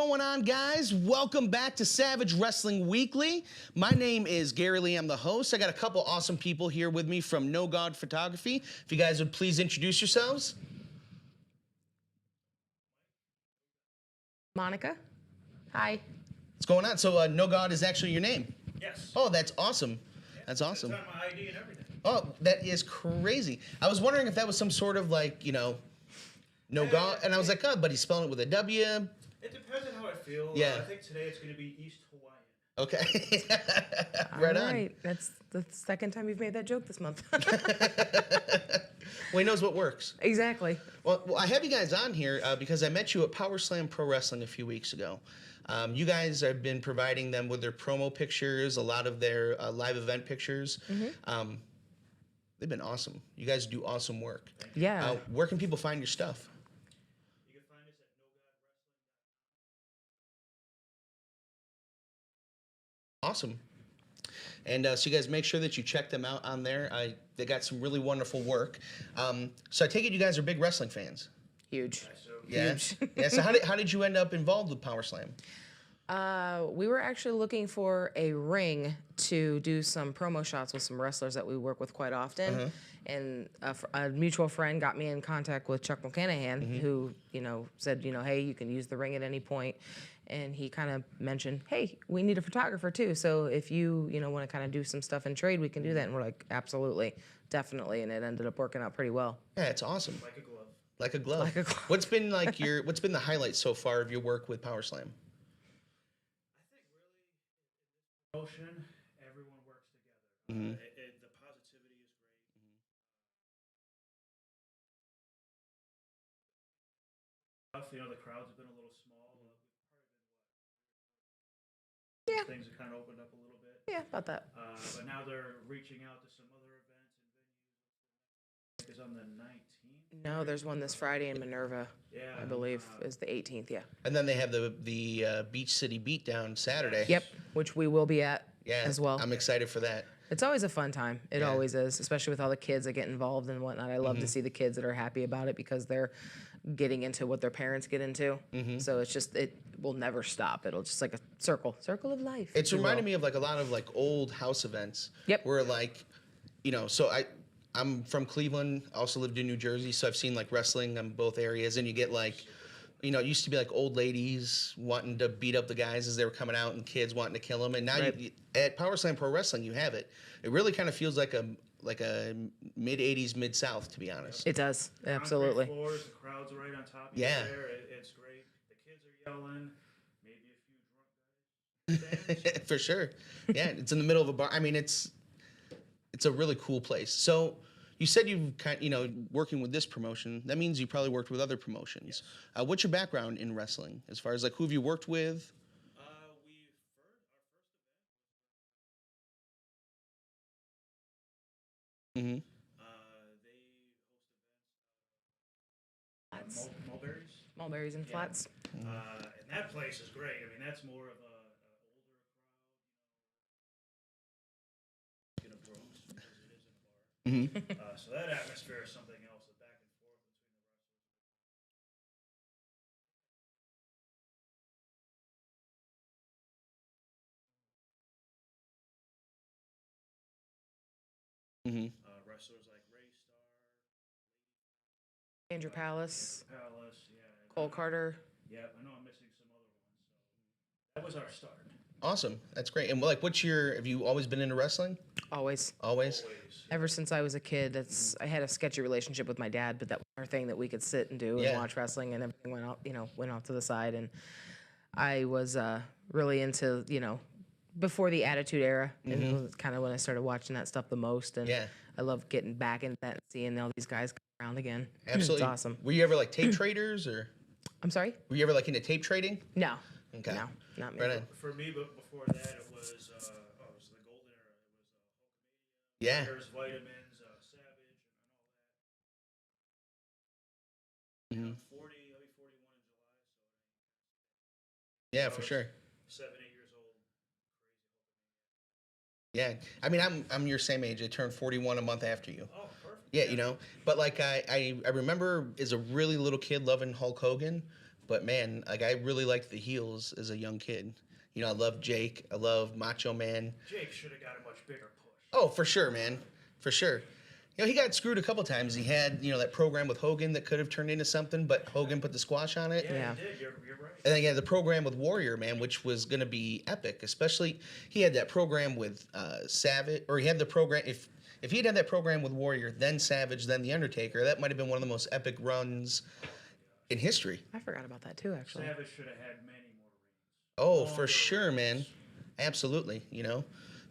going on, guys? Welcome back to Savage Wrestling Weekly. My name is Gary Lee. I'm the host. I got a couple awesome people here with me from Nogawd Photography. If you guys would please introduce yourselves. Monica. Hi. What's going on? So Nogawd is actually your name? Yes. Oh, that's awesome. Yeah, That's awesome. It's on my ID and everything. Oh, that is crazy. I was wondering if that was some sort of like, Nogawd, and I was like, oh, but he's spelling it with a W. It depends on how I feel. Yeah. I think today it's going to be East Hawaiian. Okay. All right. That's the second time you've made that joke this month. Well, he knows what works. Exactly. Well, I have you guys on here because I met you at Power Slam Pro Wrestling a few weeks ago. You guys have been providing them with their promo pictures, a lot of their live event pictures. Mm-hmm. They've been awesome. You guys do awesome work. Yeah. Where can people find your stuff? You can find us at nogawdwrestling.com. Awesome. And so you guys make sure that you check them out on there. They got some really wonderful work. So I take it you guys are big wrestling fans. Huge. Yeah. Huge. Yeah. So how did you end up involved with Power Slam? We were actually looking for a ring to do some promo shots with some wrestlers that we work with quite often. And a mutual friend got me in contact with Chuck McCanahan, who, said, hey, you can use the ring at any point. And he kind of mentioned, hey, we need a photographer too. So if you, want to kind of do some stuff in trade, we can do that. And we're like, absolutely, definitely. And it ended up working out pretty well. Yeah, it's awesome. Like a glove. Like a glove. Like a glove. What's been what's been the highlight so far of your work with Power Slam? I think really in this promotion, everyone works together. The positivity is great. The crowds have been a little small. Yeah. Things have kind of opened up a little bit. Yeah, about that. But now they're reaching out to some other events and venues. Is on the 19th. No, there's one this Friday in Minerva, Yeah. I believe, is the 18th, yeah. And then they have the Beach City Beatdown Saturday. Yep, which we will be at as well. I'm excited for that. It's always a fun time. It Yeah. always is, especially with all the kids that get involved and whatnot. I love to see the kids that are happy about it because they're getting into what their parents get into. So it's just, it will never stop. It'll just like a circle of life. It's reminding me of like a lot of like old house events. Yep. Where like, so I'm from Cleveland, also lived in New Jersey, so I've seen like wrestling in both areas, and you get like, it used to be like old ladies wanting to beat up the guys as they were coming out and kids wanting to kill them. And now at Power Slam Pro Wrestling, you have it. It really kind of feels like a mid-'80s, Mid-South, to be honest. It does, absolutely. Concrete floors, the crowd's right on top of you Yeah. there. It's great. The kids are yelling. Maybe a few drunk guys. For sure. Yeah, it's in the middle of a bar. I mean, it's a really cool place. So you said you've working with this promotion. That means you probably worked with other promotions. Yes. What's your background in wrestling as far as like who have you worked with? They Mm-hmm. host events. Mulberries. Mulberries and Flats. And that place is great. I mean, that's more of a older crowd. In a Bronx, because it is in a bar. So that atmosphere is something else. The back and forth between the wrestlers. Wrestlers like Ray Star, Andrew Palace, yeah. Cole Carter. Yeah, I know I'm missing some other ones. So that was our start. Awesome. That's great. And like, have you always been into wrestling? Always. Always? Ever since I was a kid, I had a sketchy relationship with my dad, but that was our thing that we could sit and do and watch wrestling, and everything went off to the side. And I was really into, before the Attitude Era, and it was kind of when I started watching that stuff the most. And I love getting back into that and seeing all these guys come around again. Absolutely. It's awesome. Were you ever like tape traders or? I'm sorry? Were you ever like into tape trading? No. Okay. No, not me. Right on. For me, but before that, it was the golden era. It was Yeah. There's vitamins, Savage, and all that. 40, I'll be 41 in July, so. Yeah, for sure. 7, 8 years old. Yeah, I mean, I'm your same age. I turned 41 a month after you. Oh, perfect. Yeah, but like I remember as a really little kid loving Hulk Hogan, But man, like I really liked the heels as a young kid. You know, I love Jake. I love Macho Man. Jake should have got a much bigger push. Oh, for sure, man. For sure. You know, he got screwed a couple times. He had, you know, that program with Hogan that could have turned into something, but Hogan put the squash on it. Yeah, Yeah. he did. You're right. And then he had the program with Warrior, man, which was going to be epic. Especially, he had that program with Savage, or he had the program, if he'd had that program with Warrior, then Savage, then The Undertaker, that might have been one of the most epic runs in history. I forgot about that too, actually. Savage should have had many more rings. Oh, Longer for sure, man. rings. Absolutely, you know.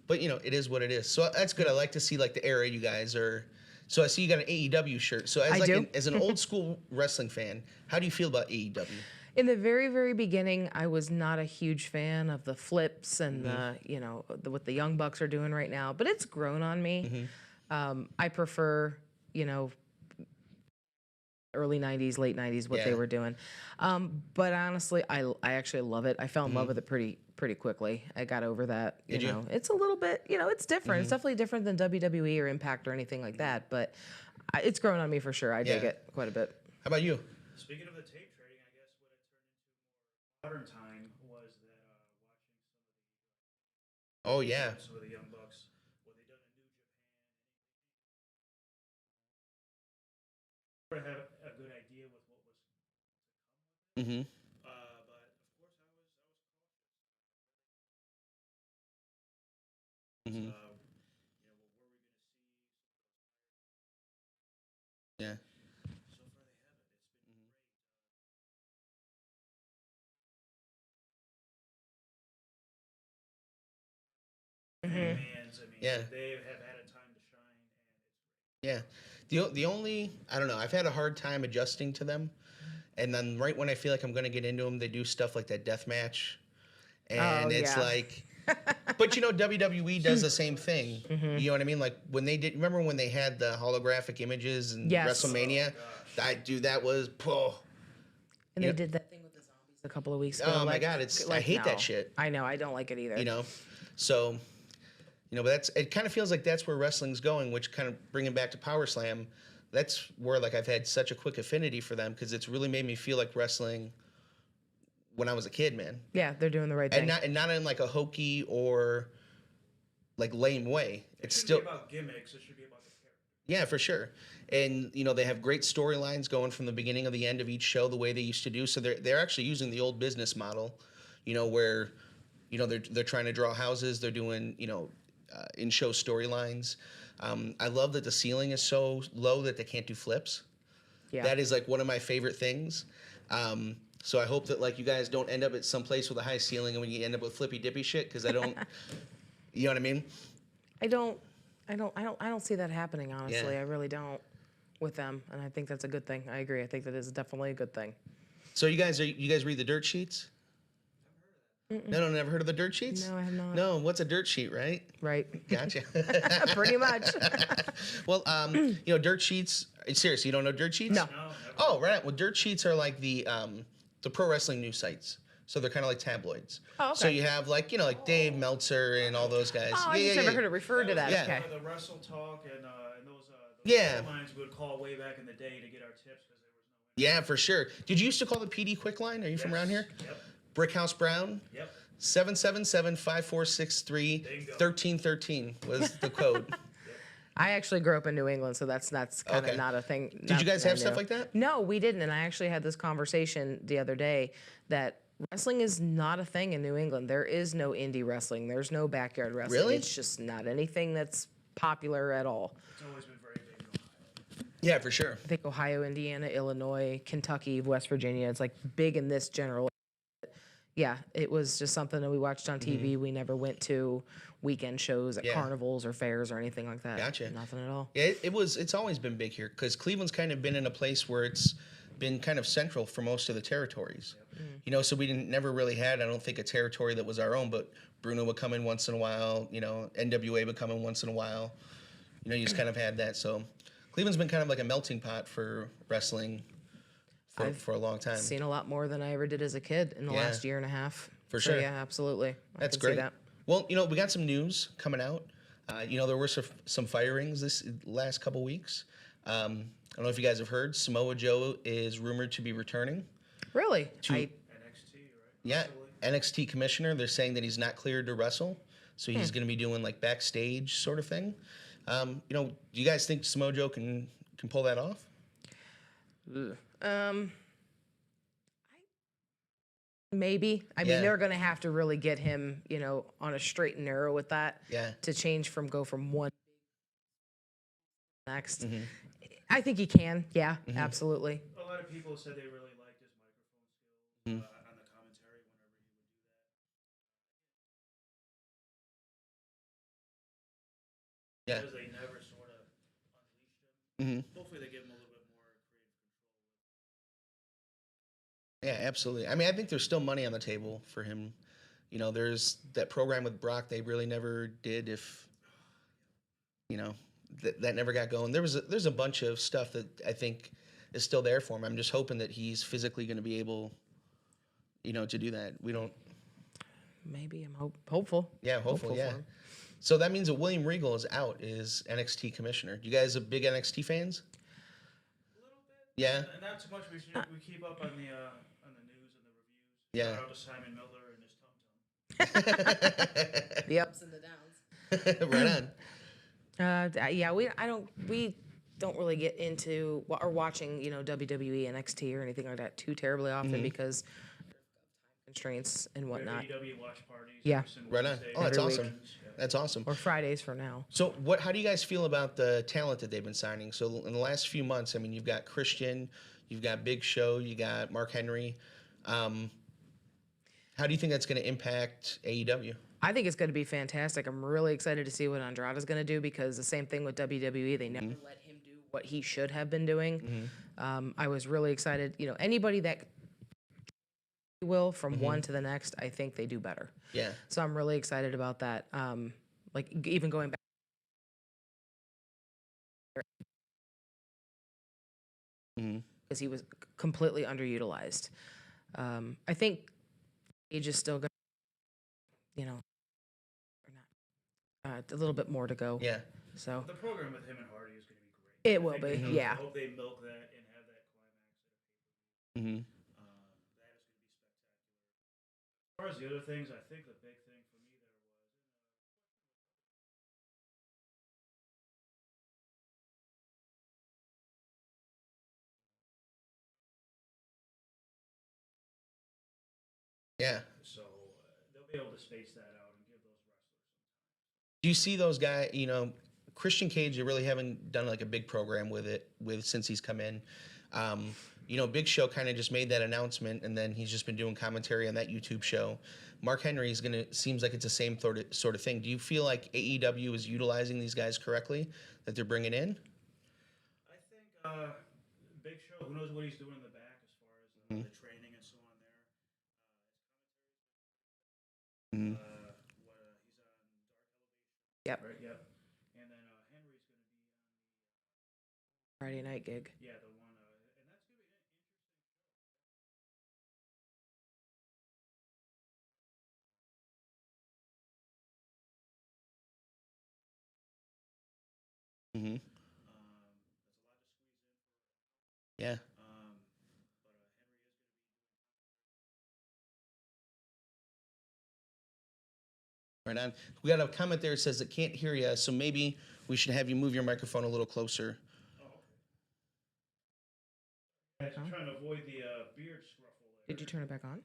But, you know, it is what it is. So that's good. I like to see, like, the era you guys are. So I see you got an AEW shirt. So as I like do. as an old school wrestling fan, how do you feel about AEW? In the very, very beginning, I was not a huge fan of the flips and what the Young Bucks are doing right now, but it's grown on me. I prefer, early 90s, late 90s, what they Yeah. were doing. But honestly, I actually love it. I fell in love with it pretty quickly. I got over that. Did you? It's a little bit, it's different. It's definitely different than WWE or Impact or anything like that, but it's grown on me for sure. I dig Yeah. it quite a bit. How about you? Speaking of the tape trading, I guess what it turned into more modern time was that Oh yeah. watching some of the Young Bucks, what they done in New Japan. Sort of have a good idea with what was, Mm-hmm. but of course I was Mm-hmm. what were we going to see? Yeah. So far they haven't. It's been great. Fans, I mean, Yeah. they have had a time to shine, and it's Yeah. The only, I don't know, I've had a hard time adjusting to them. And then right when I feel like I'm going to get into them, they do stuff like that death match. And it's yeah. like, but WWE does the same thing. You know what I mean? Like when they did, remember when they had the holographic images in Yes. WrestleMania? That was, And Yeah. they did that thing with the zombies a couple of weeks ago. oh my God, I hate that no. shit. I know, I don't like it either. You know? So, but it kind of feels like that's where wrestling's going, which kind of bringing back to Power Slam, that's where like I've had such a quick affinity for them because it's really made me feel like wrestling when I was a kid, man. Yeah, they're doing the right thing. And not in like a hokey or like lame way. It It's shouldn't still be about gimmicks. It should be about the character. yeah, for sure. And they have great storylines going from the beginning of the end of each show the way they used to do. So they're actually using the old business model, where they're trying to draw houses, they're doing in-show storylines. I love that the ceiling is so low that they can't do flips. Yeah. That is like one of my favorite things. So I hope that like you guys don't end up at some place with a high ceiling and when you end up with flippy dippy shit because I don't. You know what I mean? I don't see that happening, honestly. Yeah. I really don't with them, and I think that's a good thing. I agree. I think that is definitely a good thing. So you guys read the dirt sheets? No, never heard of the dirt sheets? No, I have not. No, what's a dirt sheet, right? Right. Gotcha. Pretty much. Well, dirt sheets. Seriously, you don't know dirt sheets? No. No, never. Oh, right. Well, dirt sheets are like the pro wrestling news sites. So they're kind of like tabloids. Oh, okay. So you have like Dave Meltzer and all those guys. Oh, I just never heard it referred to that. Yeah. Okay. The Wrestle Talk and those Yeah. lines we would call way back in the day to get our tips because there was no. Yeah, for sure. Did you used to call the PD Quick Line? Are you from around here? Yep. Brickhouse Brown. Yep. 777-5463-1313 was the code. I actually grew up in New England, so that's kind of Okay. not a thing. Did you guys have stuff like that? No, we didn't. And I actually had this conversation the other day that wrestling is not a thing in New England. There is no indie wrestling. There's no backyard wrestling. Really? It's just not anything that's popular at all. It's always been very big in Ohio. Yeah, for sure. I think Ohio, Indiana, Illinois, Kentucky, West Virginia. It's like big in this general. Yeah, it was just something that we watched on TV. We never went to weekend shows at Yeah. carnivals or fairs or anything like that. Gotcha. Nothing at all. Yeah, it's always been big here because Cleveland's kind of been in a place where it's been kind of central for most of the territories. So we never really had, I don't think, a territory that was our own, but Bruno would come in once in a while, NWA would come in once in a while. You just kind of had that. So Cleveland's been kind of like a melting pot for wrestling for a long time. Seen a lot more than I ever did as a kid in the Yeah. last year and a half. For So, sure. yeah, absolutely. That's I can great. See that. Well, we got some news coming out. There were some firings this last couple weeks. I don't know if you guys have heard. Samoa Joe is rumored to be returning. Really? To- NXT, right? Yeah, Possibly. NXT commissioner. They're saying that he's not cleared to wrestle, so he's going to be doing like backstage sort of thing. Do you guys think Samoa Joe can pull that off? Maybe. I Yeah. mean, they're going to have to really get him, on a straight and narrow with that. Yeah. To go from one next. Mm-hmm. I think he can. Yeah, absolutely. A lot of people said they really liked his microphone Mm-hmm. skills on the commentary whenever he would do that. Yeah. Because they never sort of unleashed him. Mm-hmm. Hopefully they give him a little bit more creative control. Yeah, absolutely. I mean, I think there's still money on the table for him. There's that program with Brock they really never did. If that never got going. There's a bunch of stuff that I think is still there for him. I'm just hoping that he's physically going to be able, to do that. We don't. Maybe I'm hopeful. Yeah, hopeful. for Yeah. him. So that means that William Regal is out, is NXT commissioner. You guys are big NXT fans? A little bit. Yeah. Not too much. We keep up on the news and the reviews. Yeah. Shout out to Simon Miller and his tum tum. The ups and the downs. Right on. Yeah, we don't really get into or watching, WWE, NXT or anything like that too terribly often because of time constraints and whatnot. AEW watch parties. Yeah. every single Right on. Wednesday. Oh, that's Every awesome. Yeah. That's awesome. Or Fridays for now. So how do you guys feel about the talent that they've been signing? So in the last few months, I mean, you've got Christian, you've got Big Show, you got Mark Henry. How do you think that's going to impact AEW? I think it's going to be fantastic. I'm really excited to see what Andrade's going to do because the same thing with WWE. They never let him do what he should have been doing. I was really excited. Anybody that will from one to the next, I think they do better. Yeah. So I'm really excited about that. Like even going back. Because he was completely underutilized. I think age is still going to, a little bit more to go. Yeah. So The program with him and Hardy is going to be great. it will I be, think yeah. I hope they milk that and have that climax. Mm-hmm. That is going to be spectacular. As far as the other things, I think the big thing for me there was Yeah. so they'll be able to space that out and give those wrestlers some time. Do you see those guys? Christian Cage, they really haven't done like a big program with since he's come in. Big Show kind of just made that announcement, and then he's just been doing commentary on that YouTube show. Mark Henry seems like it's the same sort of thing. Do you feel like AEW is utilizing these guys correctly that they're bringing in? I think Big Show, who knows what he's doing in the back as far as the training and so on there. Mm-hmm. He's on Dark Elevation. Yep. Right, yep. And then Henry's going to be on Friday night gig. the one, and that's going to be an Mm-hmm. that's a lot to squeeze in for. Yeah. But Henry is going to be Right on. We got a comment there that says it can't hear you, so maybe we should have you move your microphone a little closer. I'm trying to avoid the beard scruffle there. Did you turn it back on?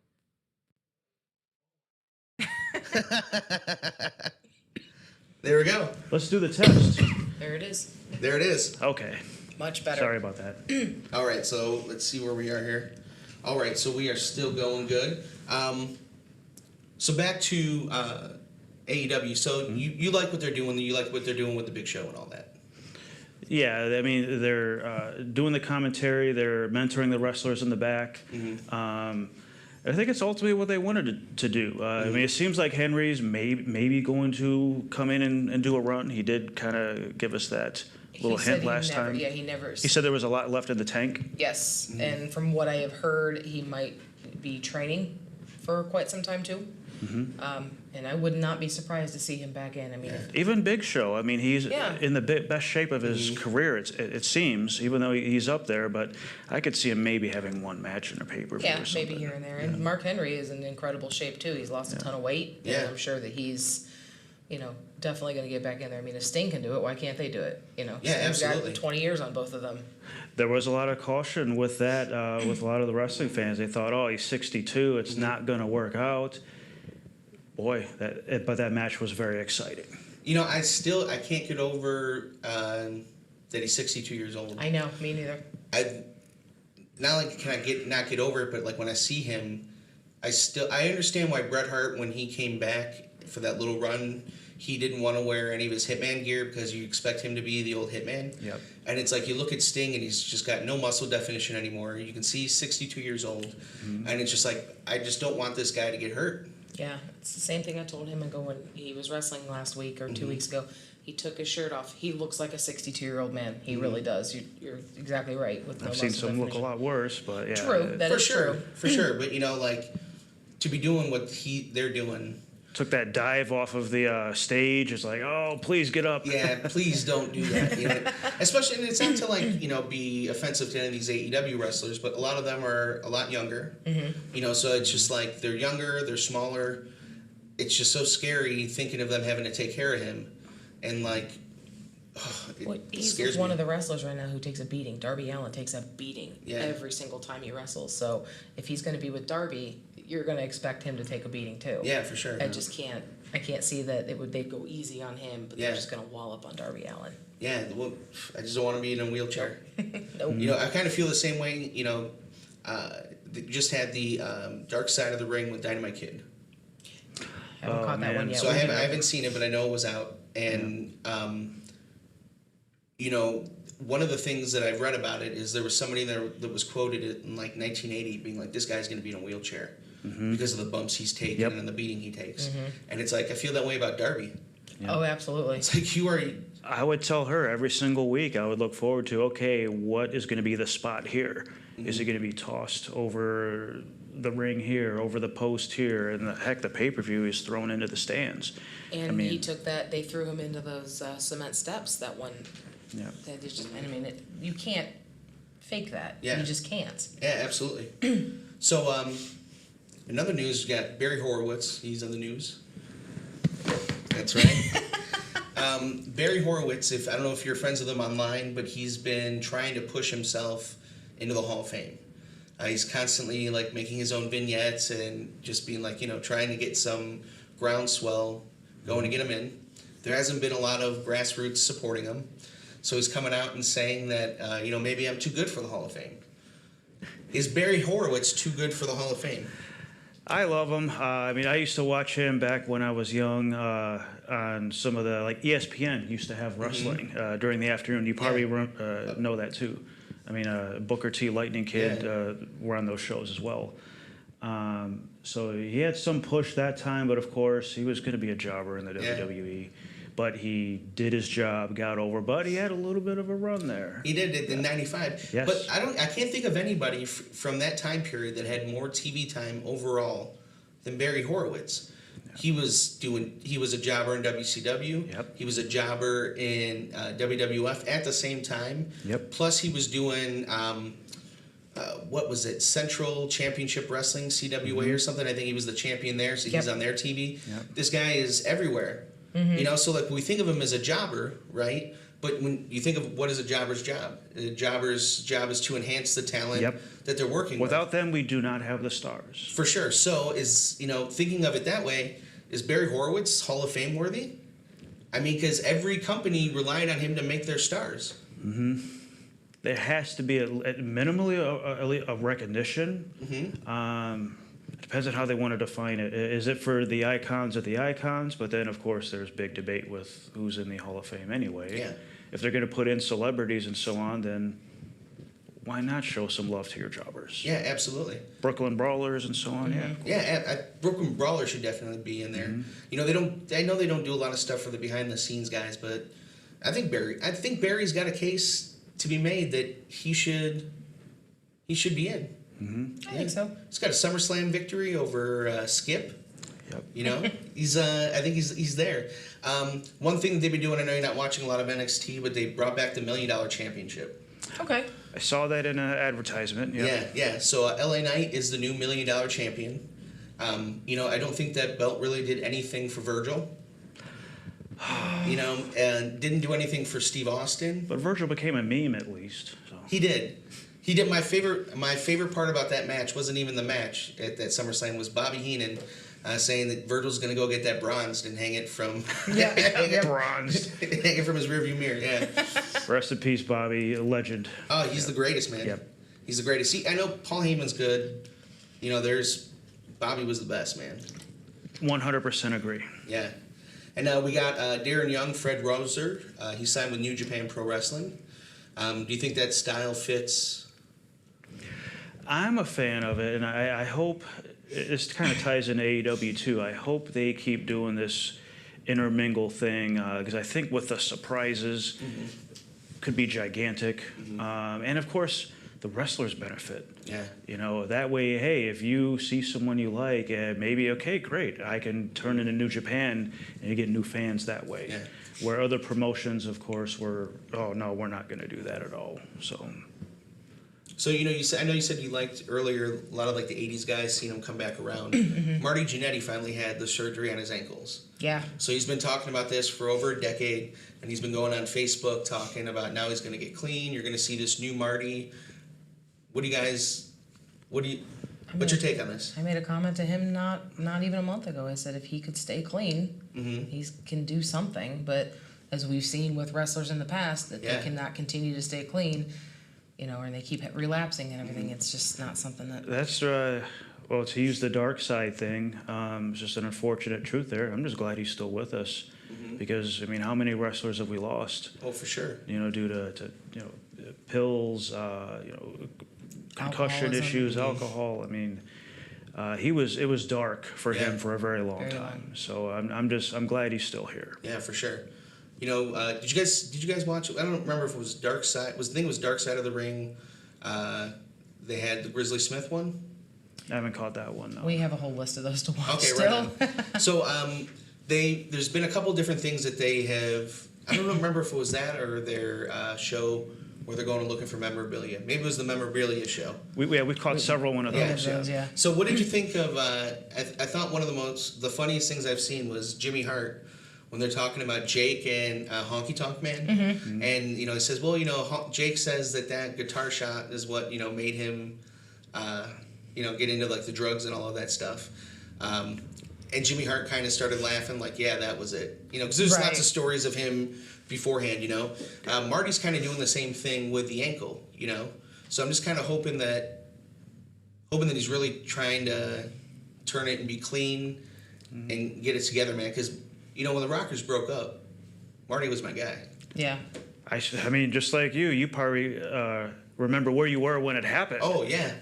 There we go. Let's do the test. There it is. There it is. Okay. Much better. Sorry about that. All right, so let's see where we are here. All right, so we are still going good. So back to AEW. So you like what they're doing. You like what they're doing with the Big Show and all that. Yeah, I mean, they're doing the commentary. They're mentoring the wrestlers in the back. I think it's ultimately what they wanted to do. I mean, it seems like Henry's maybe going to come in and do a run. He did kind of give us that little hint last time. Yeah, he never. He said there was a lot left in the tank. Yes, and from what I have heard, he might be training for quite some time too. And I would not be surprised to see him back in. I mean, Even Big Show. I mean, he's Yeah. in the best shape of his career. It seems, even though he's up there. But I could see him maybe having one match in a pay-per-view. yeah, or something. maybe here and there. And Mark Henry is in incredible shape too. He's lost a ton of weight. Yeah. And I'm sure that he's, definitely going to get back in there. I mean, if Sting can do it, why can't they do it? Yeah, Sting's got absolutely. 20 years on both of them. There was a lot of caution with that, with a lot of the wrestling fans. They thought, oh, he's 62, it's not going to work out. Boy, but that match was very exciting. I can't get over that he's 62 years old. I know, me neither. Not like can I not get over it, but like when I see him, I understand why Bret Hart, when he came back for that little run, he didn't want to wear any of his Hitman gear because you expect him to be the old Hitman. Yep. And it's like you look at Sting and he's just got no muscle definition anymore. You can see he's 62 years old. And it's just like, I just don't want this guy to get hurt. Yeah, it's the same thing I told him ago when he was wrestling last week or 2 weeks ago. He took his shirt off. He looks like a 62-year-old man. He really does. You're exactly right. With no I've seen muscle some look a definition. lot worse, but yeah. True, that For is sure, true. for sure. But to be doing what they're doing. Took that dive off of the stage. It's like, oh, please get up. Yeah, please don't do that. Especially, and it's not to be offensive to any of these AEW wrestlers, but a lot of them are a lot younger. So it's just like they're younger, they're smaller. It's just so scary thinking of them having to take care of him, and He's scares one me. of the wrestlers right now who takes a beating. Darby Allin takes a beating Yeah. every single time he wrestles. So if he's going to be with Darby, you're going to expect him to take a beating too. Yeah, for sure. I just can't. I can't see that they'd go easy on him, but Yeah. they're just going to wall up on Darby Allin. Yeah, well, I just don't want to be in a wheelchair. Nope. I kind of feel the same way. They just had the Dark Side of the Ring with Dynamite Kid. Haven't Oh, caught that man. one yet. So I haven't seen it, but I know it was out. And one of the things that I've read about it is there was somebody there that was quoted in like 1980 being like, "This guy's going to be in a wheelchair because of the bumps he's taken Yep. and the beating he takes." And it's like I feel that way about Darby. Oh, absolutely. It's like you are. I would tell her every single week, I would look forward to, okay, what is going to be the spot here? Is it going to be tossed over the ring here, over the post here? And the pay-per-view is thrown into the stands. And he took that. They threw him into those cement steps. That one. Yeah. That is just. You can't fake that. Yeah. You just can't. Yeah, absolutely. So, in other news, you got Barry Horowitz. He's on the news. That's right. Barry Horowitz, I don't know if you're friends with him online, but he's been trying to push himself into the Hall of Fame. He's constantly making his own vignettes and just being trying to get some groundswell going to get him in. There hasn't been a lot of grassroots supporting him. So he's coming out and saying that, maybe I'm too good for the Hall of Fame. Is Barry Horowitz too good for the Hall of Fame? I love him. I used to watch him back when I was young on some of the, ESPN used to have wrestling during the afternoon. You probably know that too. Booker T, Lightning Kid were on those shows as well. So he had some push that time, but of course he was going to be a jobber in the WWE. But he did his job, got over. But he had a little bit of a run there. He did it in '95. Yes. But I can't think of anybody from that time period that had more TV time overall than Barry Horowitz. He was a jobber in WCW. Yep. He was a jobber in WWF at the same time. Yep. Plus he was doing what was it? Central Championship Wrestling, CWA or something. I think he was the champion there, so he's on their TV. Yep. This guy is everywhere. So we think of him as a jobber, right? But when you think of what is a jobber's job, a jobber's job is to enhance the talent that they're working with. Without them, we do not have the stars. For sure. So thinking of it that way, is Barry Horowitz Hall of Fame worthy? Because every company relied on him to make their stars. There has to be minimally a recognition. It depends on how they want to define it. Is it for the icons of the icons? But then, of course, there's big debate with who's in the Hall of Fame anyway. Yeah. If they're going to put in celebrities and so on, then why not show some love to your jobbers? Yeah, absolutely. Brooklyn Brawlers and so on, Yeah, Brooklyn Brawler should definitely be in there. I know they don't do a lot of stuff for the behind the scenes guys, but I think Barry's got a case to be made that he should be in. I think so. He's got a SummerSlam victory over Skip. Yep. You know, I think he's there. One thing that they've been doing, I know you're not watching a lot of NXT, but they brought back the $1 Million Championship. Okay. I saw that in an advertisement. Yep. Yeah. So LA Knight is the new $1 Million champion. You know, I don't think that belt really did anything for Virgil. You know, and didn't do anything for Steve Austin. But Virgil became a meme at least. So. He did. He did. My favorite part about that match wasn't even the match at that SummerSlam, was Bobby Heenan saying that Virgil's going to go get that bronzed and hang it from Bronzed. hang it from his rearview mirror. Yeah. Rest in peace, Bobby, a legend. Oh, he's the greatest, man. Yep. He's the greatest. See, I know Paul Heyman's good. You know, Bobby was the best, man. 100% agree. Yeah. And now we got Darren Young, Fred Roser. He signed with New Japan Pro Wrestling. Do you think that style fits? I'm a fan of it, and I hope this kind of ties into AEW too. I hope they keep doing this intermingle thing, because I think with the surprises could be gigantic. And of course, the wrestlers benefit. Yeah. You know, that way, hey, if you see someone you like, maybe, okay, great, I can turn into New Japan and you get new fans that way. Yeah. Where other promotions, of course, oh no, we're not going to do that at all. So, you know, I know you said you liked earlier a lot of like the 80s guys, seeing them come back around. Marty Jannetty finally had the surgery on his ankles. Yeah. So he's been talking about this for over a decade, and he's been going on Facebook talking about now he's going to get clean. You're going to see this new Marty. What's your take on this? I made a comment to him not even a month ago. I said if he could stay clean, he can do something. But as we've seen with wrestlers in the past, that they cannot continue to stay clean, you know, and they keep relapsing and everything. It's just not something that... That's, well, to use the dark side thing, it's just an unfortunate truth there. I'm just glad he's still with us. Because, I mean, how many wrestlers have we lost? Oh, for sure. You know, due to you know, pills, you know, concussion issues, alcohol. I mean, it was dark for him for a very long time. So I'm glad he's still here. Yeah, for sure. You know, did you guys watch? I don't remember if it was Dark Side. I think it was Dark Side of the Ring. They had the Grizzly Smith one. I haven't caught that one. No. We have a whole list of those to watch. Okay, still. right on. So there's been a couple different things that they have. I don't remember if it was that or their show where they're going and looking for memorabilia. Maybe it was the memorabilia show. We caught several one of those. Yeah. So what did you think of? I thought one of the funniest things I've seen was Jimmy Hart when they're talking about Jake and Honky Tonk Man, and you know, he says, well, you know, Jake says that guitar shot is what, you know, made him, you know, get into like the drugs and all of that stuff. And Jimmy Hart kind of started laughing, like, yeah, that was it. You know, because there's lots of stories of him beforehand, you know. Marty's kind of doing the same thing with the ankle, you know. So I'm just kind of hoping that he's really trying to turn it and be clean and get it together, man. Because, you know, when the Rockers broke up, Marty was my guy. Yeah. I mean, just like you probably remember where you were when it happened. Oh, yeah.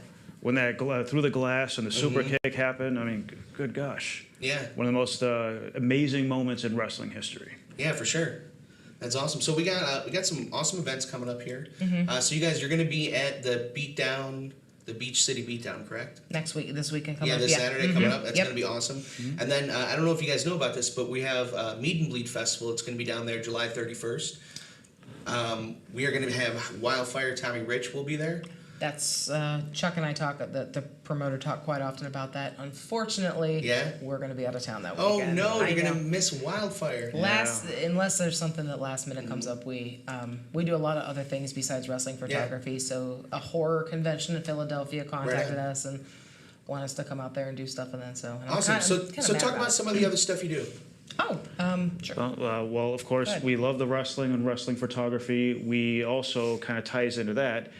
When that through the glass and the super kick happened, I mean, good gosh. Yeah. One of the most amazing moments in wrestling history. Yeah, for sure. That's awesome. So we got some awesome events coming up here. So you guys, you're going to be at the Beatdown, the Beach City Beatdown, correct? This weekend coming up. This Saturday coming up. That's going to be awesome. And then I don't know if you guys know about this, but we have Meet and Bleed Festival. It's going to be down there July 31st. We are going to have Wildfire Tommy Rich will be there. That's Chuck and I talk. The promoter talk quite often about that. Unfortunately, we're going to be out of town that weekend. Oh no, you're going to miss Wildfire. Unless there's something that last minute comes up, we do a lot of other things besides wrestling photography. So a horror convention in Philadelphia contacted us and want us to come out there and do stuff with them. So awesome. So talk about some of the other stuff you do. Sure. Well, of course, we love the wrestling and wrestling photography. We also kind of ties into that.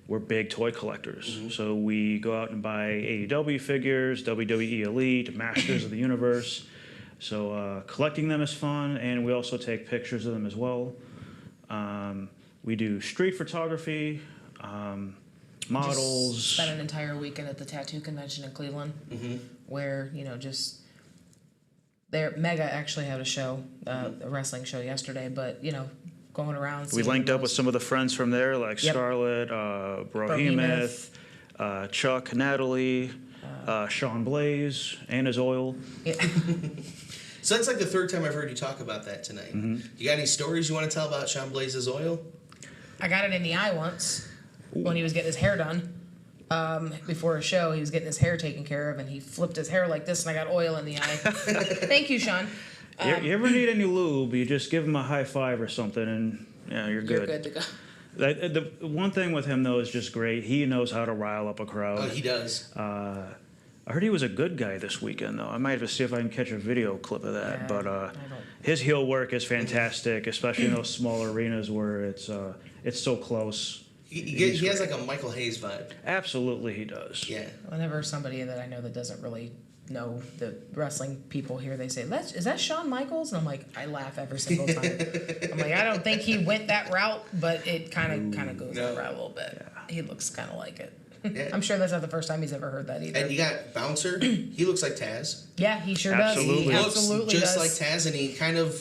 We're big toy collectors. So we go out and buy AEW figures, WWE Elite, Masters of the Universe. So collecting them is fun, and we also take pictures of them as well. We do street photography, models. Just spent an entire weekend at the tattoo convention in Cleveland, where, you know, Mega actually had a show, a wrestling show yesterday, but, you know, going around. We linked up with some of the friends from there, like Scarlett, Brohemoth, Chuck, Natalie. Sean Blaze and his oil. Yeah. So that's like the third time I've heard you talk about that tonight. You got any stories you want to tell about Sean Blaze's oil? I got it in the eye once when he was getting his hair done. Before a show, he was getting his hair taken care of, and he flipped his hair like this, and I got oil in the eye. Thank you, Sean. You ever need any lube, you just give him a high five or something, and yeah, you're good. You're good to go. The one thing with him, though, is just great. He knows how to rile up a crowd. Oh, he does. I heard he was a good guy this weekend, though. I might have to see if I can catch a video clip of that. Yeah, But his heel work is fantastic, especially in those small arenas where it's so close. He has like a Michael Hayes vibe. Absolutely, he does. Yeah. Whenever somebody that I know that doesn't really know the wrestling people here, they say, "Is that Shawn Michaels?" And I'm like, I laugh every single time. I'm like, I don't think he went that route, but it kind of goes that route a little bit. Yeah. He looks kind of like it. Yeah. I'm sure that's not the first time he's ever heard that either. And you got Bouncer. He looks like Taz. Yeah, he sure Absolutely. does. He He absolutely looks just does. like Taz, and he kind of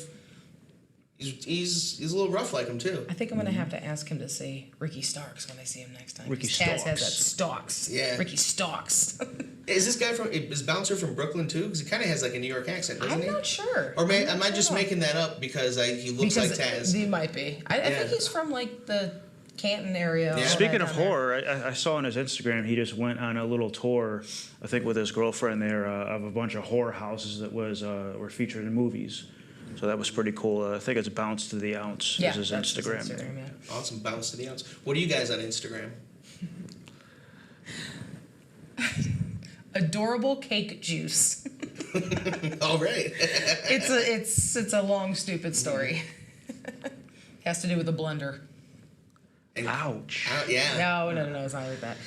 he's a little rough like him too. I think I'm gonna have to ask him to say Ricky Starks when I see him next time. Ricky 'cause Taz has Starks. that Stalks. Yeah. Ricky Stalks. Is this guy is Bouncer from Brooklyn too? Because he kind of has like a New York accent, doesn't I'm he? not sure. Or I'm not am I just sure. making that up because he looks like Taz? He might be. I Yeah. think he's from like the Canton area. Yeah. all Speaking that of down there. horror, I saw on his Instagram he just went on a little tour, I think with his girlfriend there, of a bunch of horror houses that were featured in movies. So that was pretty cool. I think it's Bounce to the Ounce Yeah, is his that's Instagram. yeah. Awesome, bounce to the ounce. What are you guys on Instagram? Adorable cake juice. All right. It's a long stupid story. Has to do with a blender. Ouch. Yeah. No, it's not like that.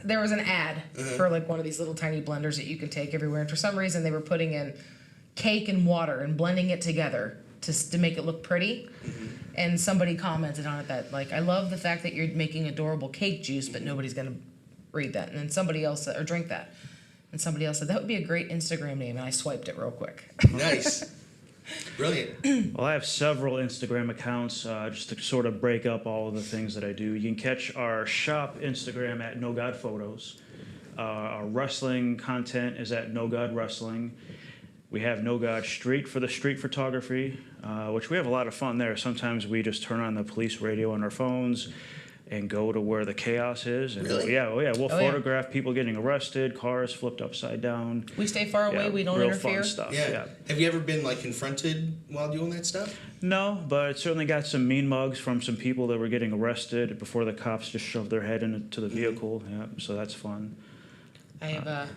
There was an ad for like one of these little tiny blenders that you can take everywhere, and for some reason they were putting in cake and water and blending it together to make it look pretty. And somebody commented on it that like, I love the fact that you're making adorable cake juice, but nobody's gonna read that. And then somebody else or drink that, and somebody else said that would be a great Instagram name, and I swiped it real quick. Nice. Brilliant. Well, I have several Instagram accounts just to sort of break up all of the things that I do. You can catch our shop Instagram at Nogawd Photos. Our wrestling content is at Nogawd Wrestling. We have Nogawd Street for the street photography, which we have a lot of fun there. Sometimes we just turn on the police radio on our phones and go to where the chaos is. And Really? We'll photograph people getting arrested, cars flipped upside down. We stay far away. Yeah, We don't real interfere. fun stuff. Yeah. Have you ever been like confronted while doing that stuff? No, but it certainly got some mean mugs from some people that were getting arrested before the cops just shoved their head into the vehicle. Yeah, so that's fun. I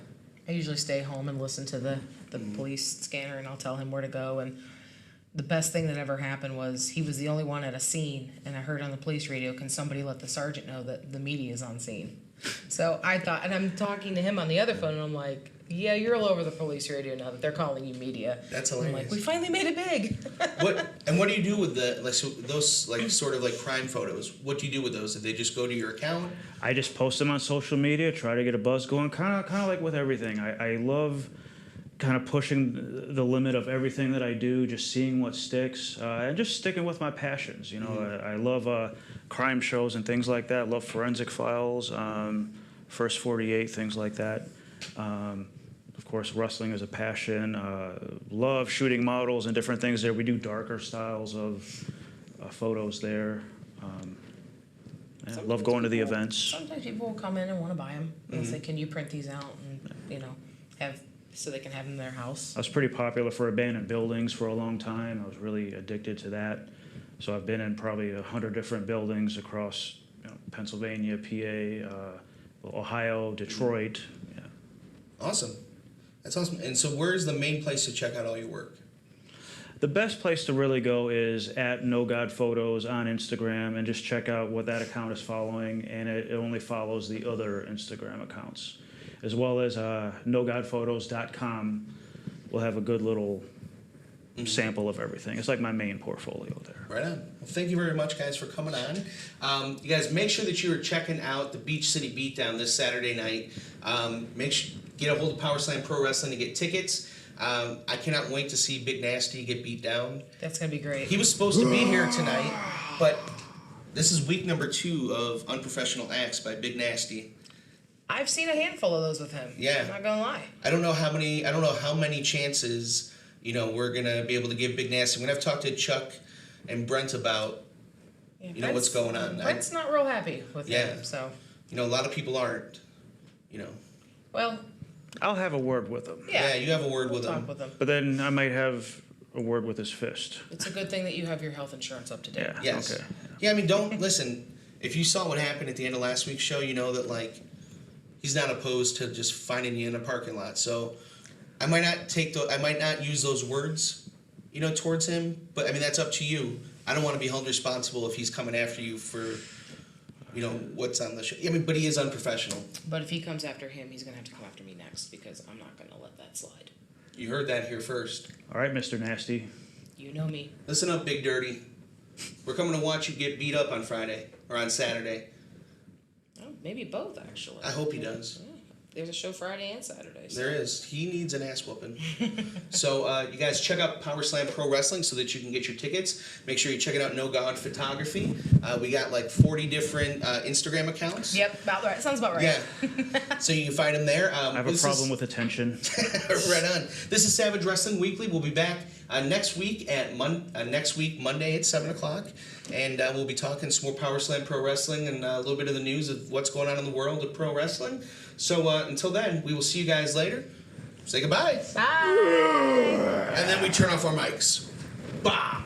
usually stay home and listen to the police scanner, and I'll tell him where to go. And the best thing that ever happened was he was the only one at a scene, and I heard on the police radio, can somebody let the sergeant know that the media is on scene? So I thought, and I'm talking to him on the other phone, and I'm like, yeah, you're all over the police radio now that they're calling you media. That's I'm like, hilarious. we finally made it big. What do you do with those like sort of like crime photos? What do you do with those? Do they just go to your account? I just post them on social media, try to get a buzz going, kind of like with everything. I love kind of pushing the limit of everything that I do, just seeing what sticks, and just sticking with my passions. You know, I love crime shows and things like that. I love forensic files, First 48, things like that. Of course, wrestling is a passion. Love shooting models and different things there. We do darker styles of photos there. Love going to the events. Sometimes people will come in and want to buy them. They'll say, can you print these out and, have so they can have them in their house? I was pretty popular for abandoned buildings for a long time. I was really addicted to that. So I've been in probably 100 different buildings across Pennsylvania, PA, Ohio, Detroit. Yeah. Awesome. That's awesome. And so where's the main place to check out all your work? The best place to really go is at Nogawd Photos on Instagram and just check out what that account is following, and it only follows the other Instagram accounts. As well as nogadphotos.com will have a good little sample of everything. It's like my main portfolio there. Right on. Well, thank you very much, guys, for coming on. You guys, make sure that you are checking out the Beach City Beatdown this Saturday night. Get a hold of Power Slam Pro Wrestling to get tickets. I cannot wait to see Big Nasty get beat down. That's going to be great. He was supposed to be here tonight, but this is week number 2 of Unprofessional Acts by Big Nasty. I've seen a handful of those with him. Yeah. I'm not gonna lie. I don't know how many chances, we're gonna be able to give Big Nasty. I'm gonna have to talk to Chuck and Brent about what's going on. Brent's not real happy with him, so. A lot of people aren't. Well, I'll have a word with him. yeah. You have a word with talk him. with him. But then I might have a word with his fist. It's a good thing that you have your health insurance up to date. Yeah. Yes. Okay. Yeah, don't listen. If you saw what happened at the end of last week's show, you know that he's not opposed to just finding you in a parking lot. So I might not use those words, towards him. But that's up to you. I don't want to be held responsible if he's coming after you for, what's on the show. But he is unprofessional. But if he comes after him, he's gonna have to come after me next because I'm not gonna let that slide. You heard that here first. All right, Mr. Nasty. You know me. Listen up, Big Dirty. We're coming to watch you get beat up on Friday or on Saturday. Oh, maybe both actually. I hope he does. Yeah. There's a show Friday and Saturday. So. There is. He needs an ass whooping. So you guys check out Power Slam Pro Wrestling so that you can get your tickets. Make sure you check it out Nogawd Photography. We got 40 different Instagram accounts. Yep, about right. Sounds about right. Yeah. So you can find them there. I have a problem with attention. Right on. This is Savage Wrestling Weekly. We'll be back next week Monday at 7:00, and we'll be talking some more Power Slam Pro Wrestling and a little bit of the news of what's going on in the world of pro wrestling. So until then, we will see you guys later. Say goodbye. Bye. And then we turn off our mics. Bah.